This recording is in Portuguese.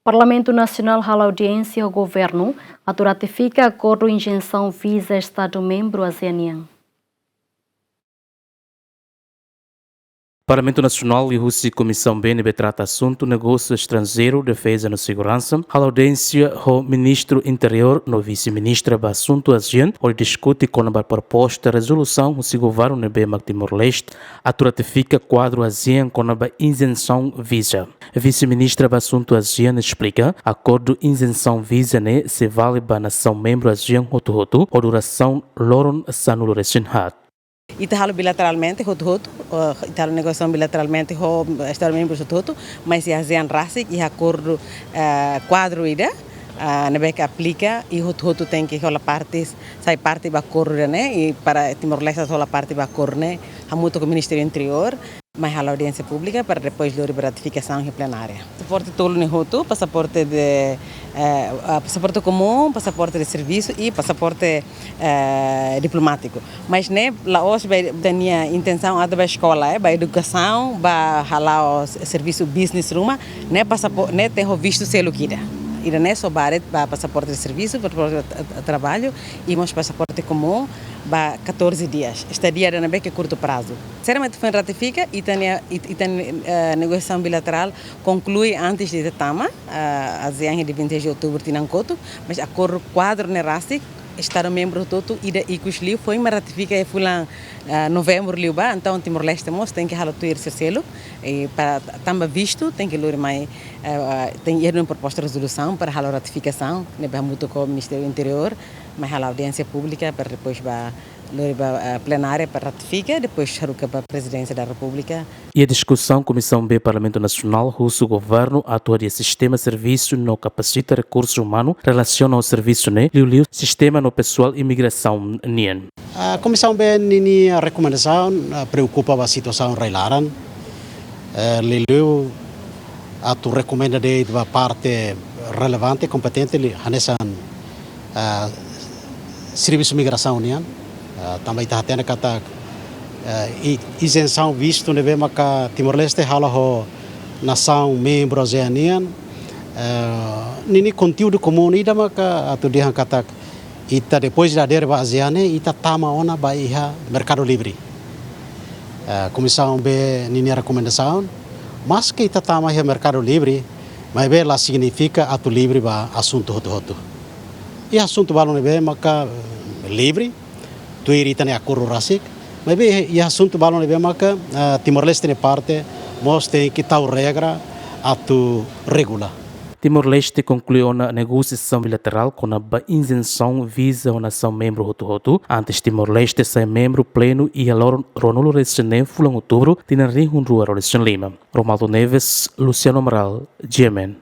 Parlamento Nacional hala audiência ao governo a ratifica acordo de isenção visa Estado-membro ASEAN. Parlamento Nacional e a Comissão BNB trata assunto negócio estrangeiro, defesa e segurança. A audiência o Ministro Interior, no Vice-Ministro do Assunto ASEAN, onde discute com a proposta de resolução do governo NB Timor-Leste a ratifica quadro ASEAN com a isenção visa. O Vice-Ministro do Assunto ASEAN explica acordo isenção visa ne se vale para a nação membro ASEAN Hotu ou duração loron sanulo resinhat. Italo bilateralmente, Italo negociação bilateralmente com Estados-membros, mas a ASEAN RASIC e acordo quadro ida, nebe que aplica e Hotu tem que rolar partes, sai parte do acordo, né? E para Timor-Leste rolar parte do acordo, né? A muito com o Ministério Interior, mas a audiência pública para depois da ratificação em plenária. Passaporte tolo no Hotu, passaporte de passaporte comum, passaporte de serviço e passaporte diplomático. Mas né, lá hoje tinha intenção a da escola, a educação, a halar o serviço business room, né passaporte, né tem o visto selo kida. E não só para passaporte de serviço, para trabalho, e mas passaporte comum, para 14 dias. Estadia na beca curto prazo. Sinceramente, foi ratifica e tem negociação bilateral conclui antes de Tama, a ASEAN de 20 de outubro tinha coto, mas acordo quadro na RASIC, Estado-membro todo e que foi uma ratifica e foi lá novembro liuba, então Timor-Leste tem que halar tuir selo e para também visto tem que lure mais tem uma proposta de resolução para halar ratificação, né para muito com o Ministério Interior, mas halar audiência pública para depois para plenária para ratificar, depois charuca para a Presidência da República. E a discussão Comissão B Parlamento Nacional, russo governo atua de sistema serviço no capacita recursos humanos relaciona ao serviço né, liu sistema no pessoal imigração nien. A Comissão B nini a recomendação preocupa a situação reilaran. Liu a tu recomenda de a parte relevante competente li hanesan serviço migração nien. Também está tendo kata isenção visto neve maka Timor-Leste hala ho nação membro ASEAN nini conteúdo comum ida maka atu dia kata ita depois da derba ASEAN ita tama ona baiha mercado livre comissão B nini recomendação mas que ita tama ha mercado livre mas be lá significa atu livre ba assunto hotu e assunto balon neve maka livre tu irita ne acordo RASIC, mas bem, e assunto balão ne maka Timor-Leste ne parte, mostra que tal regra a tu regula. Timor-Leste concluiu na negociação bilateral com a isenção visa a nação membro Hotu. Antes Timor-Leste ser membro pleno e a Ronaldo Recene fulan outubro tinha rinhunrua Lima. Romaldo Neves, Luciano Amaral, Yemen.